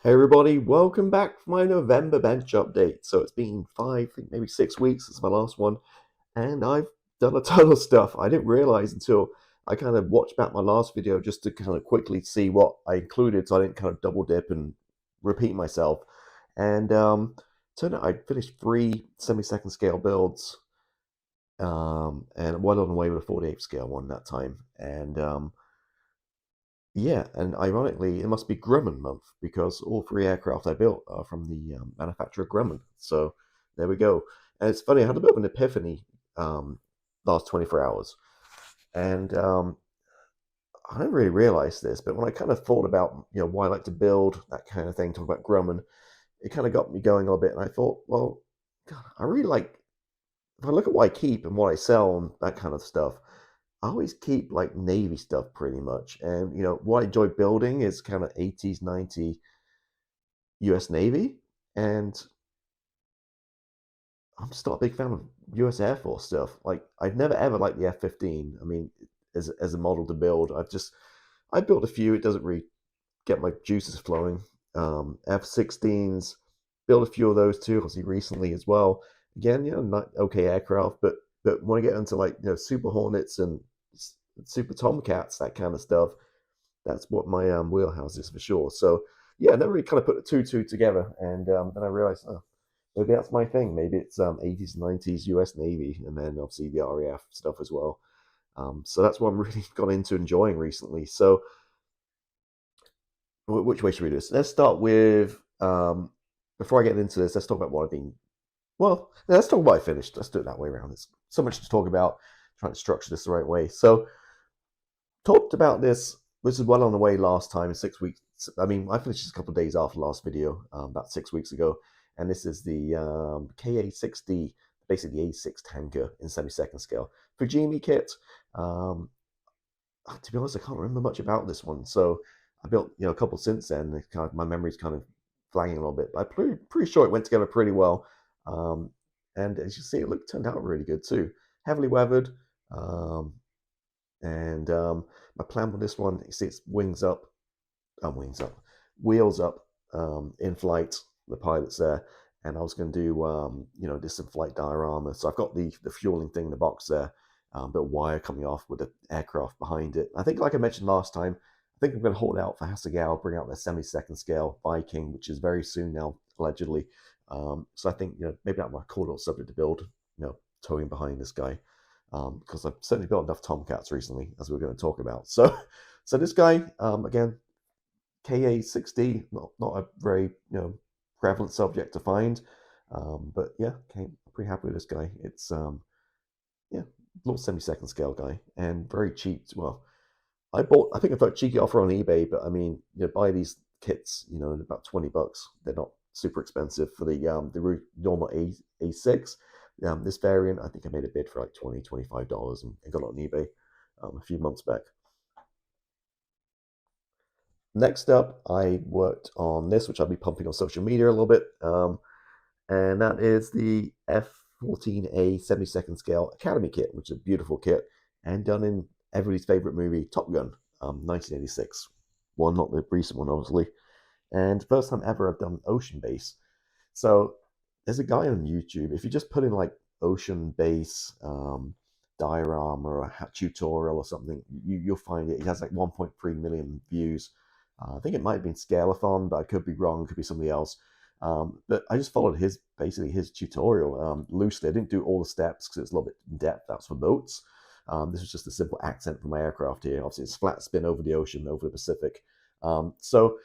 Hey everybody, welcome back for my November bench update. So it's been 5, maybe 6 weeks since my last one, and I've done a ton of stuff. I didn't realize until I kind of watched back my last video just to kind of quickly see what I included so I didn't kind of double dip and repeat myself. And turned out I finished 3 semi-second scale builds, and one on the way with a 48th scale one that time. And yeah, and ironically, it must be Grumman month because all 3 aircraft I built are from the manufacturer Grumman. So there we go. And it's funny, I had a bit of an epiphany last 24 hours. And I didn't really realize this, but when I kind of thought about why I like to build, that kind of thing, talk about Grumman, it kind of got me going a little bit. And I thought, well, God, I really like, if I look at what I keep and what I sell and that kind of stuff, I always keep like Navy stuff pretty much. And what I enjoy building is kind of 80s, 90s US Navy. And I'm just not a big fan of US Air Force stuff. Like I've never ever liked the F-15. I mean, as a model to build, I built a few. It doesn't really get my juices flowing. F-16s, built a few of those too, obviously recently as well. Again, not okay aircraft, but when I get into like Super Hornets and Super Tomcats, that kind of stuff, that's what my wheelhouse is for sure. So yeah, I never really kind of put the two together, and then I realized, oh, maybe that's my thing. Maybe it's 80s, 90s US Navy, and then obviously the RAF stuff as well. So that's what I'm really got into enjoying recently. So which way should we do this? Let's start with before I get into this. Let's talk about what I've been. Well, let's talk about what I finished. Let's do it that way around. There's so much to talk about. Trying to structure this the right way. So talked about this. This is well on the way last time, 6 weeks. I mean, I finished this a couple of days after the last video, about 6 weeks ago. And this is the KA-60, basically the A6 tanker in semi-second scale. Fujimi kit. Um, to be honest, I can't remember much about this one. So I built a couple since then. Kind of, my memory's kind of flagging a little bit. But I'm pretty sure it went together pretty well. Um, and as you see, turned out really good too. Heavily weathered. Um, and my plan with this one, you see, it's wheels up, in flight. The pilot's there, and I was going to do, this in flight diorama. So I've got the fueling thing in the box there, bit of wire coming off with the aircraft behind it. I think, like I mentioned last time, I think I'm going to hold out for Hasegawa, bring out their semi-second scale Viking, which is very soon now, allegedly. So I think maybe that might call it subject to build, towing behind this guy because I've certainly built enough Tomcats recently, as we're going to talk about. So, so this guy, again, KA-60, not a very prevalent subject to find, but yeah, okay, I'm pretty happy with this guy. It's yeah, little semi-second scale guy and very cheap. Well, I think I got a cheeky offer on eBay, but I mean, buy these kits, about $20. They're not super expensive for the normal A6. This variant, I think I made a bid for like $25 and got it on eBay a few months back. Next up, I worked on this, which I'll be pumping on social media a little bit, and that is the F-14A 72nd scale Academy kit, which is a beautiful kit and done in everybody's favorite movie, Top Gun, 1986. One, not the recent one, obviously. And first time ever I've done ocean base. So there's a guy on YouTube. If you just put in like ocean base diorama or a tutorial or something, you'll find it. It has like 1.3 million views. I think it might have been Scalathon, but I could be wrong. It could be somebody else. But I just followed basically his tutorial loosely. I didn't do all the steps because it's a little bit in depth. That's for boats. This was just a simple accent for my aircraft here. Obviously, it's flat spin over the ocean, over the Pacific. So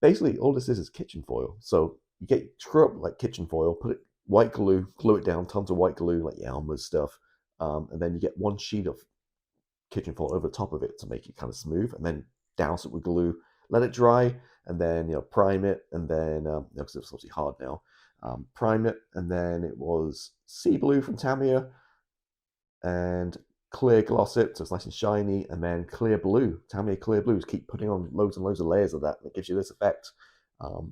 basically, all this is kitchen foil. So you screw up like kitchen foil, put it white glue it down, tons of white glue, like Elmer's stuff, and then you get one sheet of kitchen foil over the top of it to make it kind of smooth, and then douse it with glue, let it dry, and then prime it, and then because it's obviously hard now, prime it, and then it was sea blue from Tamiya, and clear gloss it so it's nice and shiny, and then clear blue, Tamiya clear blues. Keep putting on loads and loads of layers of that, and it gives you this effect.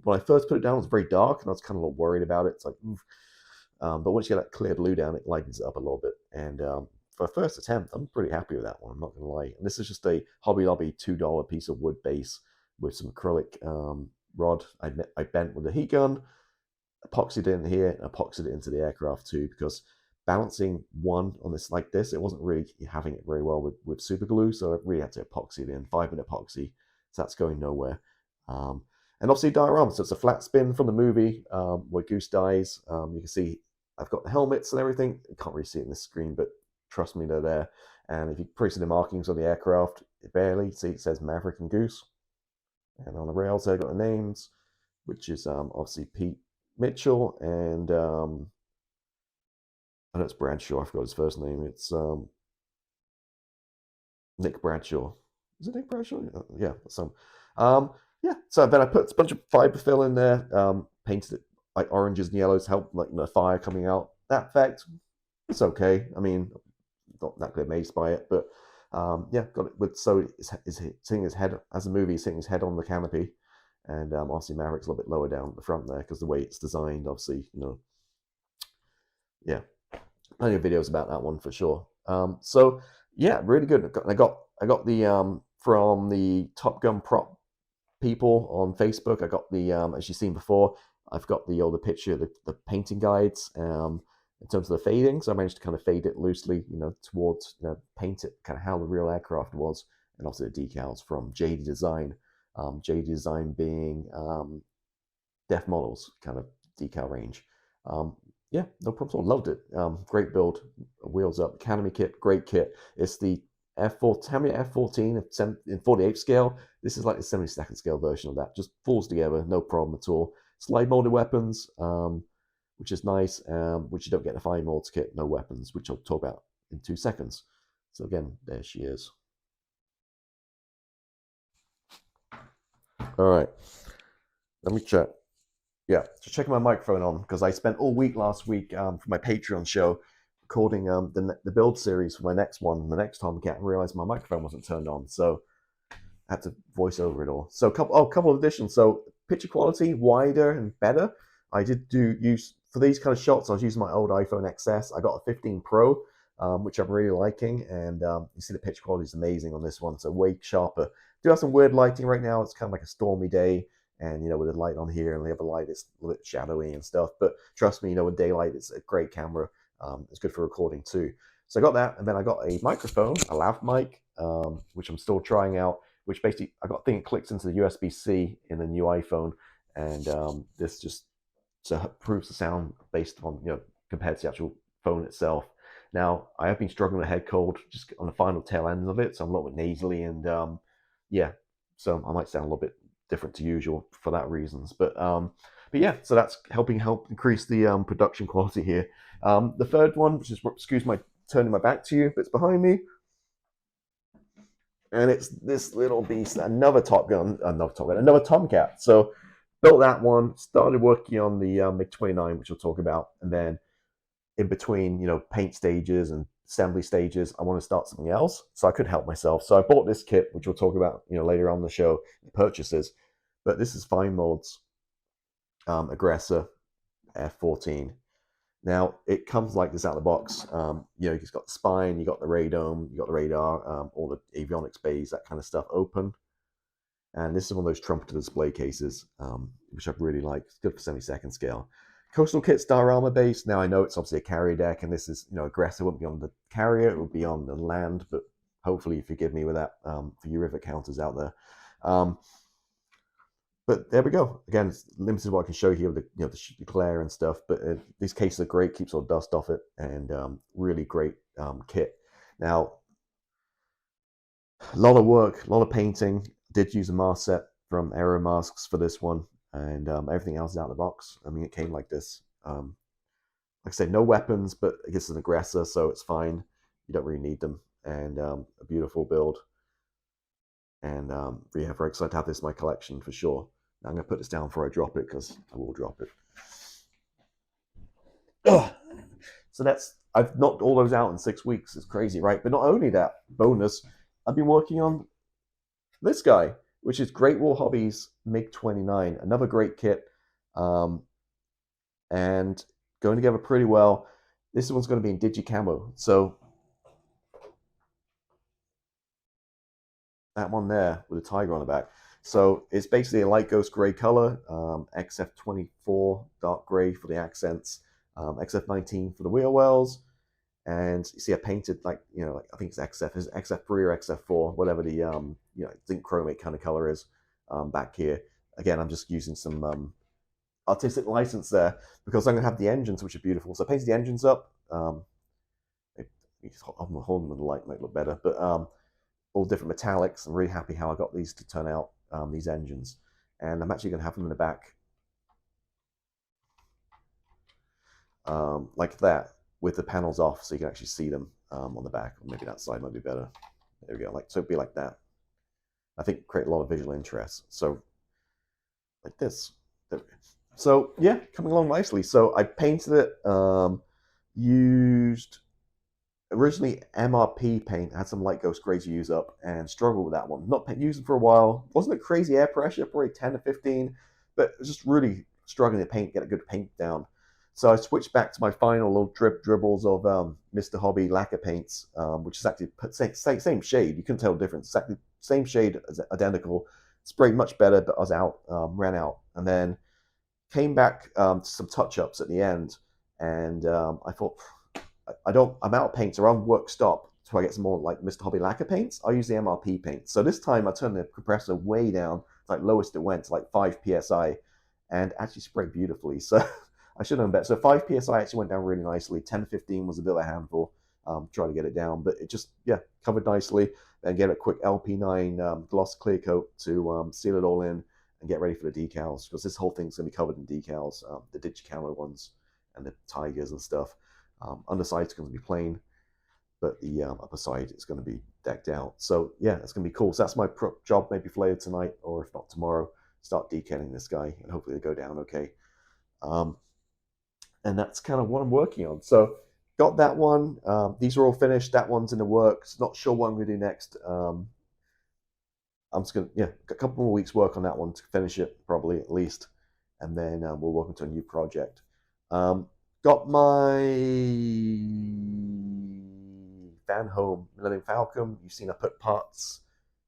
When I first put it down, it was very dark, and I was kind of a little worried about it. It's like, but once you get that clear blue down, it lightens it up a little bit. And for a first attempt, I'm pretty happy with that one. I'm not going to lie. And this is just a Hobby Lobby $2 piece of wood base with some acrylic rod I bent with a heat gun, epoxied it in here, and epoxied it into the aircraft too, because balancing one on this like this, it wasn't really having it very well with super glue, so I really had to epoxy it in, 5-minute epoxy, so that's going nowhere. And obviously diorama, so it's a flat spin from the movie where Goose dies. You can see I've got the helmets and everything. You can't really see it in this screen, but trust me, they're there. And if you see the markings on the aircraft, barely see it says Maverick and Goose. And on the rails, they've got the names, which is obviously Pete Mitchell and I know it's Bradshaw. I forgot his first name. It's Nick Bradshaw. Is it Nick Bradshaw? Yeah, yeah. So then I put a bunch of fiber fill in there, painted it like oranges and yellows, help like the fire coming out. That effect, it's okay. I mean, not that amazed by it, but yeah, got it with so is sitting his head as a movie, sitting his head on the canopy, and obviously Maverick's a little bit lower down at the front there because the way it's designed, obviously, yeah, plenty of videos about that one for sure. So yeah, really good. I got the from the Top Gun prop people on Facebook. I got the as you've seen before, I've got the picture, the painting guides in terms of the fading. So I managed to kind of fade it loosely, towards paint it kind of how the real aircraft was, and also the decals from JD Design. JD Design being Def Models kind of decal range. Yeah, no problem at all. Loved it. Great build. Wheels up. Academy kit. Great kit. It's the F-14 in 48 scale. This is like the 72nd scale version of that. Just falls together. No problem at all. Slide molded weapons, which is nice, which you don't get in a fine molds kit. No weapons, which I'll talk about in 2 seconds. So again, there she is. All right. Let me check. Yeah, just checking my microphone on because I spent all week last week for my Patreon show recording the build series for my next one, the next Tomcat, and realized my microphone wasn't turned on, so I had to voice over it all. So a couple of additions. So picture quality wider and better. I did use for these kind of shots. I was using my old iPhone XS. I got a 15 Pro, which I'm really liking, and you see the picture quality is amazing on this one. So way sharper. Do have some weird lighting right now. It's kind of like a stormy day. And with the light on here and the other light, it's a little bit shadowy and stuff. But trust me, with daylight, it's a great camera. It's good for recording too. So I got that, and then I got a microphone, a lav mic, which I'm still trying out. Which basically, I got a thing that clicks into the USB-C in the new iPhone, and this just improves the sound based on compared to the actual phone itself. Now I have been struggling with a head cold just on the final tail ends of it, so I'm a little bit nasally, and yeah, so I might sound a little bit different to usual for that reasons, but yeah, so that's help increase the production quality here. The third one, which is, excuse my turning my back to you, but it's behind me, and it's this little beast, another Tomcat. So built that one, started working on the MiG-29, which we'll talk about, and then in between paint stages and assembly stages, I want to start something else, so I could help myself. So I bought this kit, which we'll talk about later on the show, purchases. But this is Fine Mold's Aggressor F-14. Now it comes like this out of the box. It's got the spine, you got the radome, you got the radar, all the avionics bays, that kind of stuff open. And this is one of those trumpeter display cases, which I really like. It's good for 72nd scale. Coastal kit's diorama based. Now I know it's obviously a carrier deck, and this is Aggressor wouldn't be on the carrier; it would be on the land. But hopefully, you forgive me with that for you river counters out there. But there we go. Again, it's limited what I can show here with the glare and stuff. But these cases are great, keeps all the dust off it, and really great kit. Now, a lot of work, a lot of painting. Did use a mask set from Aero Masks for this one, and everything else is out of the box. I mean, it came like this. Like I said, no weapons, but I guess it's an Aggressor, so it's fine. You don't really need them, and a beautiful build. And yeah, very excited to have this in my collection for sure. Now, I'm going to put this down before I drop it, because I will drop it. Ugh. So I've knocked all those out in 6 weeks. It's crazy, right? But not only that, bonus, I've been working on this guy, which is Great War Hobbies MiG-29, another great kit, and going together pretty well. This one's going to be in Digicamo, so that one there with the tiger on the back. So it's basically a light ghost gray color, XF24 dark gray for the accents, XF19 for the wheel wells, and you see I painted like, like, I think it's XF3 or XF4, whatever the zinc chromate kind of color is back here. Again, I'm just using some artistic license there because I'm gonna have the engines, which are beautiful. So I painted the engines up. I'm holding them in the light, might look better, but all different metallics. I'm really happy how I got these to turn out, these engines, and I'm actually gonna have them in the back like that, with the panels off, so you can actually see them on the back. Or maybe that side might be better. There we go. So it'd be like that. I think create a lot of visual interest. So like this. So yeah, coming along nicely. So I painted it. Used originally MRP paint. Had some light ghost gray to use up, and struggled with that one. Not using for a while. Wasn't a crazy air pressure, probably 10 to 15, but just really struggling to get a good paint down. So I switched back to my final little dribbles of Mr. Hobby lacquer paints, which is actually same shade. You couldn't tell the difference. Exactly same shade, identical. Sprayed much better, but I was out, ran out, and then came back to some touch-ups at the end, and I thought, I'm out of paint, so around work stop, so I get some more like Mr. Hobby lacquer paints. I use the MRP paint. So this time I turned the compressor way down, like lowest it went, to like 5 psi, and actually sprayed beautifully. So I should have done better. So 5 psi actually went down really nicely. 10 to 15 was a bit of a handful. Trying to get it down, but it just, covered nicely. And get a quick LP9 gloss clear coat to seal it all in and get ready for the decals, because this whole thing's going to be covered in decals, the Digicamo ones and the Tigers and stuff. Underside's going to be plain, but the upper side is going to be decked out. So yeah, it's going to be cool. So that's my job, maybe for later tonight, or if not tomorrow, start decaling this guy, and hopefully it'll go down okay. And that's kind of what I'm working on. So got that one. These are all finished. That one's in the works. Not sure what I'm going to do next. I'm just going to, a couple more weeks work on that one to finish it, probably at least. And then we'll work into a new project. Got my van home Millennium Falcon. You've seen I put parts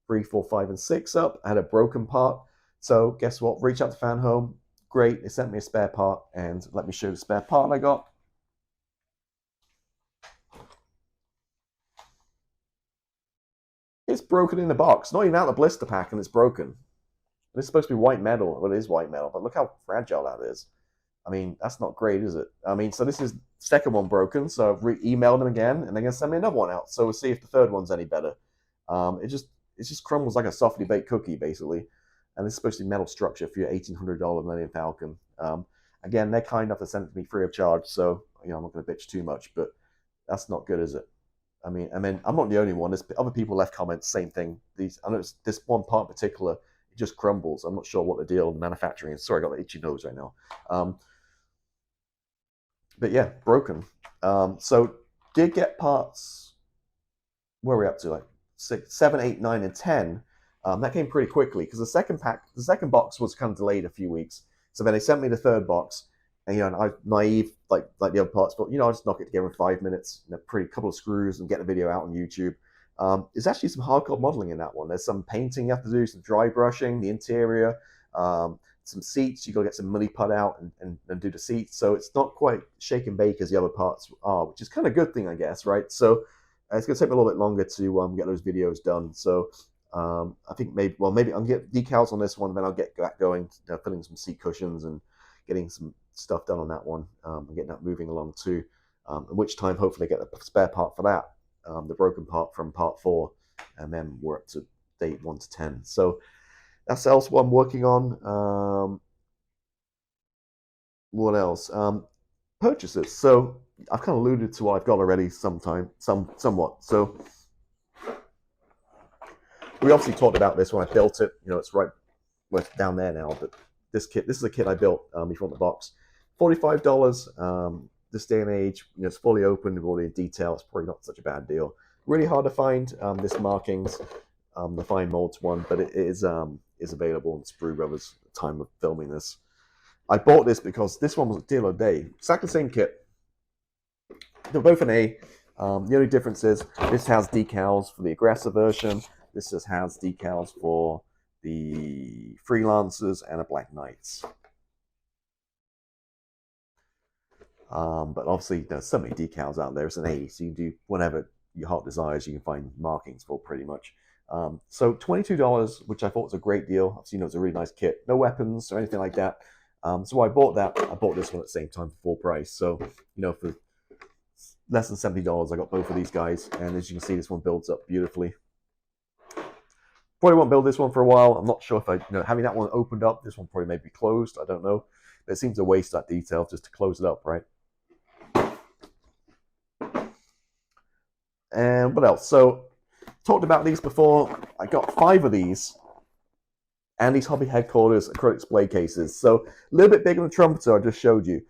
3, 4, 5, and 6 up. I had a broken part. So guess what? Reach out to Fan Home. Great. They sent me a spare part, and let me show you the spare part I got. It's broken in the box. Not even out of the blister pack, and it's broken. And it's supposed to be white metal. Well, it is white metal, but look how fragile that is. I mean, that's not great, is it? I mean, so this is the second one broken, so I've emailed them again, and they're going to send me another one out. So we'll see if the third one's any better. It just crumbles like a softly baked cookie, basically. And it's supposed to be metal structure for your $1,800 Millennium Falcon. Again, they're kind enough to send it to me free of charge, so I'm not going to bitch too much, but that's not good, is it? I mean, I'm not the only one. There's other people left comments, same thing. I know this one part in particular, it just crumbles. I'm not sure what the deal with manufacturing is. Sorry, I got the itchy nose right now. But yeah, broken. So did get parts. Where are we up to? Like 6, 7, 8, 9, and 10. That came pretty quickly because the second box was kind of delayed a few weeks. So then they sent me the third box, and and I'm naive like the other parts, but I'll just knock it together in 5 minutes. Pretty couple of screws and get the video out on YouTube. There's actually some hardcore modeling in that one. There's some painting you have to do, some dry brushing, the interior, some seats. You got to get some money put out and do the seats. So it's not quite shake and bake as the other parts are, which is kind of a good thing, I guess, right? So it's going to take me a little bit longer to get those videos done. So I think maybe I'll get decals on this one, then I'll get back going, filling some seat cushions and getting some stuff done on that one, and getting that moving along too. At which time, hopefully, get the spare part for that, the broken part from part 4, and then we're up to date 1 to 10. So that's else what I'm working on. What else? Purchases. So I've kind of alluded to what I've got already somewhat. So we obviously talked about this when I built it. It's right down there now. But this is a kit I built before the box. $45. This day and age, it's fully open with all the detail. It's probably not such a bad deal. Really hard to find this markings, the fine molds one, but it is available in Sprue Brothers at the time of filming this. I bought this because this one was a deal of the day. Exactly the same kit. They're both an A. The only difference is this has decals for the Aggressor version. This just has decals for the Freelancers, and a Black Knights. But obviously, there's so many decals out there. It's an A, so you can do whatever your heart desires. You can find markings for pretty much. So $22, which I thought was a great deal. Obviously, it's a really nice kit. No weapons or anything like that. So I bought that. I bought this one at the same time for full price. So, for less than $70, I got both of these guys. And as you can see, this one builds up beautifully. Probably won't build this one for a while. I'm not sure if having that one opened up, this one probably may be closed. I don't know. But it seems a waste, that detail, just to close it up, right? And what else? So, talked about these before. I got 5 of these. And these Hobby Headquarters acrylic display cases. So, a little bit bigger than the trumpeter I just showed you,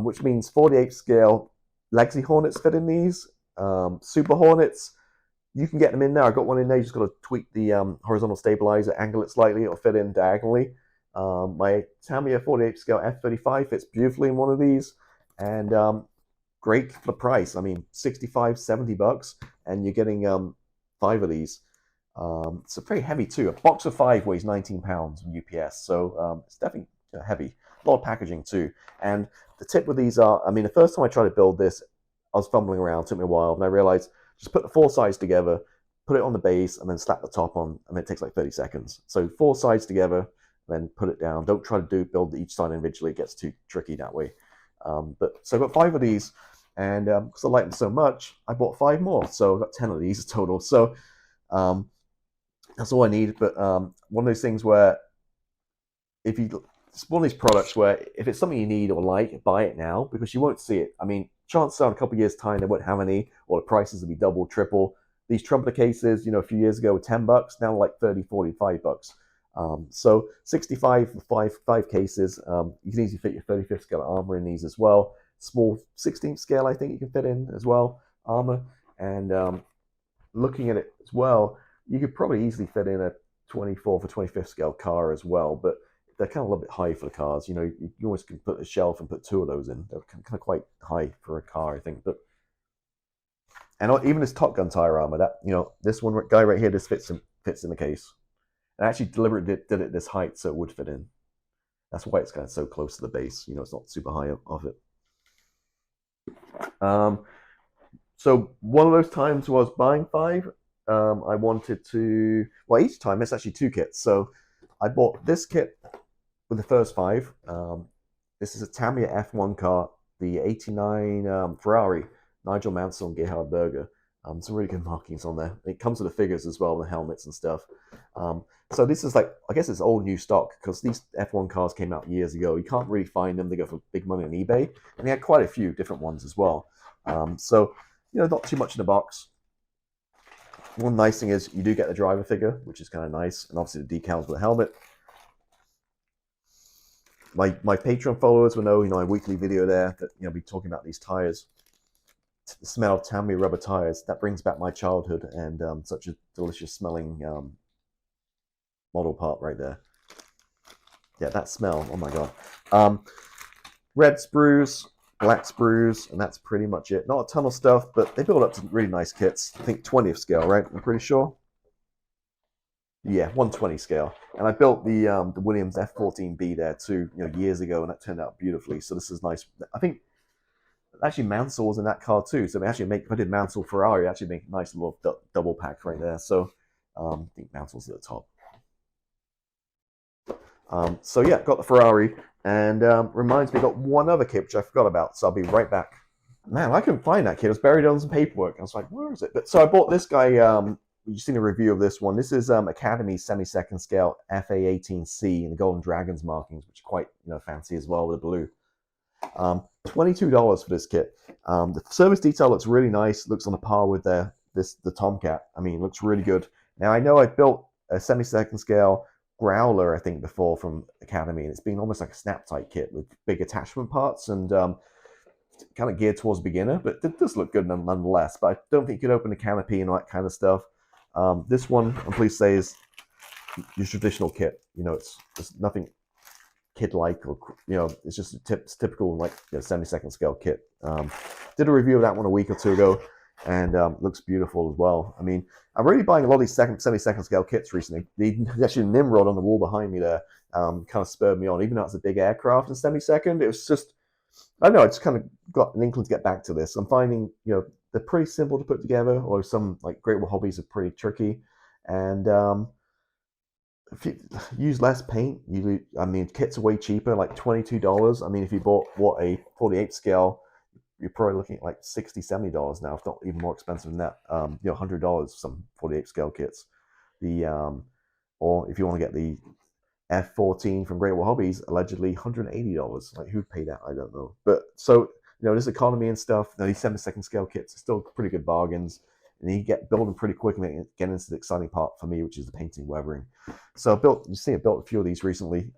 which means 48 scale Legacy Hornets fit in these. Super Hornets, you can get them in there. I got one in there. You just got to tweak the horizontal stabilizer, angle it slightly, it'll fit in diagonally. My Tamiya 48 scale F-35 fits beautifully in one of these. And great for the price. I mean, $65, $70, and you're getting 5 of these. It's very heavy too. A box of 5 weighs 19 pounds from UPS, so it's definitely heavy. A lot of packaging too. And the tip with these are, the first time I tried to build this, I was fumbling around. It took me a while, and I realized just put the 4 sides together, put it on the base, and then slap the top on, and it takes like 30 seconds. So 4 sides together, then put it down. Don't try to build each side individually. It gets too tricky that way. So I got 5 of these. And because I like them so much, I bought 5 more. So I got 10 of these total. So that's all I need. But one of those things where it's one of these products where if it's something you need or like, buy it now, because you won't see it. Chances are in a couple of years' time, they won't have any, or the prices will be double, triple. These trumpeter cases, a few years ago were $10, now like $30, $45. So 65 for 5 cases. You can easily fit your 35th scale armor in these as well. Small 16th scale, I think you can fit in as well, armor. And looking at it as well, you could probably easily fit in a 24th or 25th scale car as well, but they're kind of a little bit high for the cars. You always can put a shelf and put 2 of those in. They're kind of quite high for a car, I think. And even this Top Gun tire armor, that this one guy right here, this fits in the case. And I actually deliberately did it this height so it would fit in. That's why it's kind of so close to the base. It's not super high off it. So one of those times was buying 5. I wanted to, each time it's actually 2 kits. So I bought this kit with the first 5. This is a Tamiya F1 car, the 89 Ferrari, Nigel Mansell and Gerhard Berger. Some really good markings on there. It comes with the figures as well, the helmets and stuff. So this is I guess it's old new stock, because these F1 cars came out years ago. You can't really find them. They go for big money on eBay. And they had quite a few different ones as well. So, not too much in the box. One nice thing is you do get the driver figure, which is kind of nice. And obviously the decals with the helmet. My Patreon followers will know, a weekly video there that, I'll be talking about these tires. The smell of Tamiya rubber tires, that brings back my childhood, and such a delicious smelling model part right there. Yeah, that smell, oh my god. Red sprues, black sprues, and that's pretty much it. Not a ton of stuff, but they build up to really nice kits. I think 20th scale, right? I'm pretty sure. Yeah, 120 scale. And I built the Williams F-14B there too, years ago, and that turned out beautifully. So this is nice. I think actually Mansell was in that car too. So if I did Mansell Ferrari, actually make a nice little double pack right there. So I think Mansell's at the top. So yeah, got the Ferrari, and reminds me, I got one other kit which I forgot about, so I'll be right back. Man, I couldn't find that kit. It was buried under some paperwork. I was like, where is it? But so I bought this guy. You've seen a review of this one. This is Academy semi-second scale FA18C in the Golden Dragons markings, which are quite fancy as well with the blue. $22 for this kit. The service detail looks really nice. Looks on a par with the Tomcat. Looks really good. Now I know I built a semi-second scale Growler, I think, before from Academy, and it's been almost like a snap-tight kit with big attachment parts and kind of geared towards beginner, but it does look good nonetheless. But I don't think you could open the canopy and all that kind of stuff. This one, I'm pleased to say, is your traditional kit. It's nothing kid-like, or it's just a typical semi-second scale kit. Did a review of that one a week or 2 ago. and looks beautiful as well. I mean, I'm really buying a lot of these 72nd scale kits recently. There's actually Nimrod on the wall behind me there kind of spurred me on, even though it's a big aircraft in 72nd. It was just, I don't know, I just kind of got an inkling to get back to this. I'm finding, they're pretty simple to put together, or some like Great Wall Hobbies are pretty tricky. And if you use less paint, kits are way cheaper, like $22. I mean, if you bought a 48 scale, you're probably looking at like $60, $70 now, if not even more expensive than that. $100 for some 48 scale kits. Or if you want to get the F-14 from Great Wall Hobbies, allegedly $180. Like, who'd pay that? I don't know. But so, this economy and stuff, these 72nd scale kits are still pretty good bargains. And you get building pretty quick and get into the exciting part for me, which is the painting, weathering. So I built a few of these recently.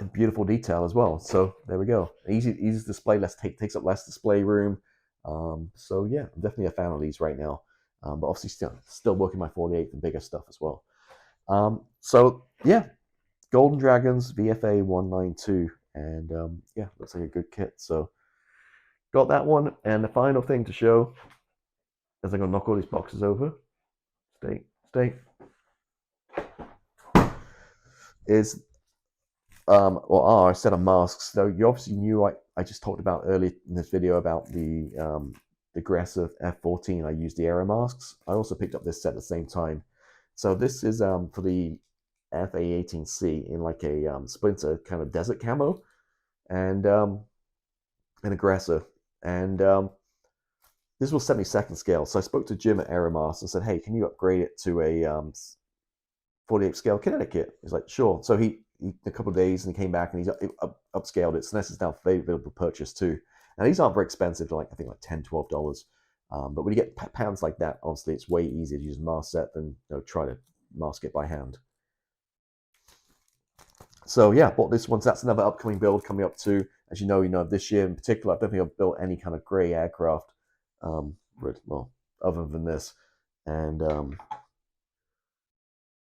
And beautiful detail as well. So there we go. Easy display, takes up less display room. So yeah, I'm definitely a fan of these right now. But obviously still working my 48 and bigger stuff as well. So yeah, Golden Dragons VFA 192, and yeah, looks like a good kit. So got that one, and the final thing to show, as I'm gonna knock all these boxes over, stay, is our set of masks. So you obviously knew I just talked about earlier in this video about the Aggressor F-14. I used the aero masks. I also picked up this set at the same time. So this is for the FA-18C in like a Splinter kind of desert camo, and an Aggressor. And this was 72nd scale. So I spoke to Jim at Aeromask and said, hey, can you upgrade it to a 48 scale kinetic kit? He's like, sure. So he a couple of days, and he came back and he's upscaled it. So this is now available for purchase too. And these aren't very expensive, I think like $10, $12. But when you get patterns like that, obviously it's way easier to use a mask set than try to mask it by hand. So yeah, bought this one. So that's another upcoming build coming up too. As you know, this year in particular, I don't think I've built any kind of grey aircraft, other than this and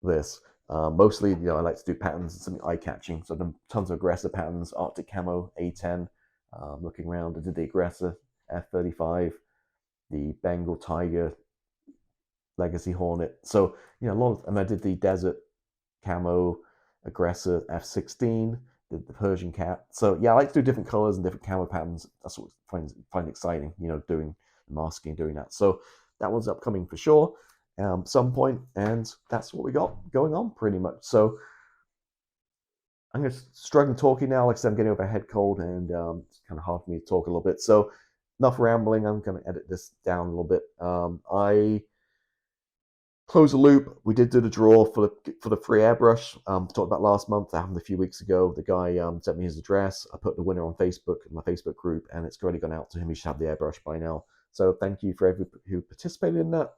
this. Mostly, I like to do patterns and something eye-catching. So I've done tons of Aggressor patterns, Arctic Camo, A10. Looking around, I did the Aggressor F-35, the Bengal Tiger, Legacy Hornet. So, and I did the Desert Camo, Aggressor F-16, the Persian Cat. So yeah, I like to do different colors and different camo patterns. That's what I find exciting, doing masking, doing that. So that one's upcoming for sure. Some point, and that's what we got going on pretty much. So I'm going to struggle talking now. Like I said, I'm getting over a head cold, and it's kind of hard for me to talk a little bit. So enough rambling. I'm going to edit this down a little bit. I close the loop. We did do the draw for the free airbrush. Talked about last month. That happened a few weeks ago. The guy sent me his address. I put the winner on Facebook, in my Facebook group, and it's already gone out to him. He should have the airbrush by now. So thank you for everyone who participated in that.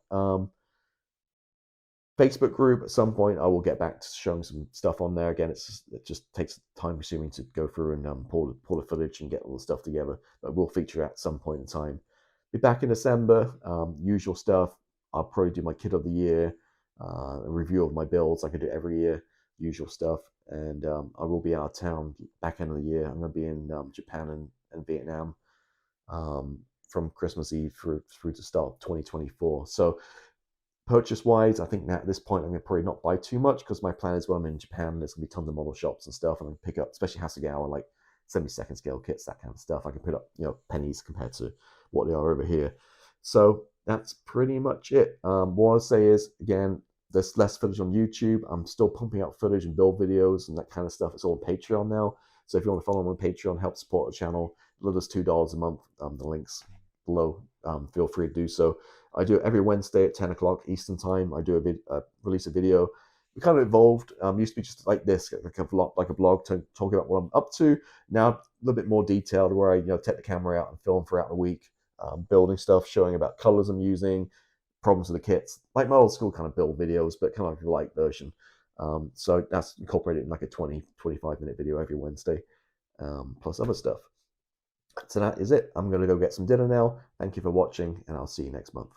Facebook group, at some point I will get back to showing some stuff on there. Again, it just takes time consuming to go through and pull the footage and get all the stuff together, but we'll feature at some point in time. Be back in December, usual stuff. I'll probably do my kit of the year, a review of my builds like I do every year, usual stuff. And I will be out of town back end of the year. I'm going to be in Japan and Vietnam from Christmas Eve through to start 2024. So purchase wise, I think that at this point I'm going to probably not buy too much, because my plan is when I'm in Japan, there's going to be tons of model shops and stuff, and I can pick up, especially Hasegawa, like 72nd scale kits, that kind of stuff. I can pick up pennies compared to what they are over here. So that's pretty much it. What I'll say is, again, there's less footage on YouTube. I'm still pumping out footage and build videos and that kind of stuff. It's all on Patreon now. So if you want to follow me on Patreon, help support the channel, as $2 a month. The link's below. Feel free to do so. I do it every Wednesday at 10 o'clock Eastern time. I do release a video. We kind of evolved. Used to be just like this, like a blog, talking about what I'm up to. Now a little bit more detailed, where I take the camera out and film throughout the week, building stuff, showing about colors I'm using, problems with the kits, like my old school kind of build videos, but kind of like a light version. So that's incorporated in like a 20-25 minute video every Wednesday, plus other stuff. So that is it. I'm going to go get some dinner now. Thank you for watching, and I'll see you next month.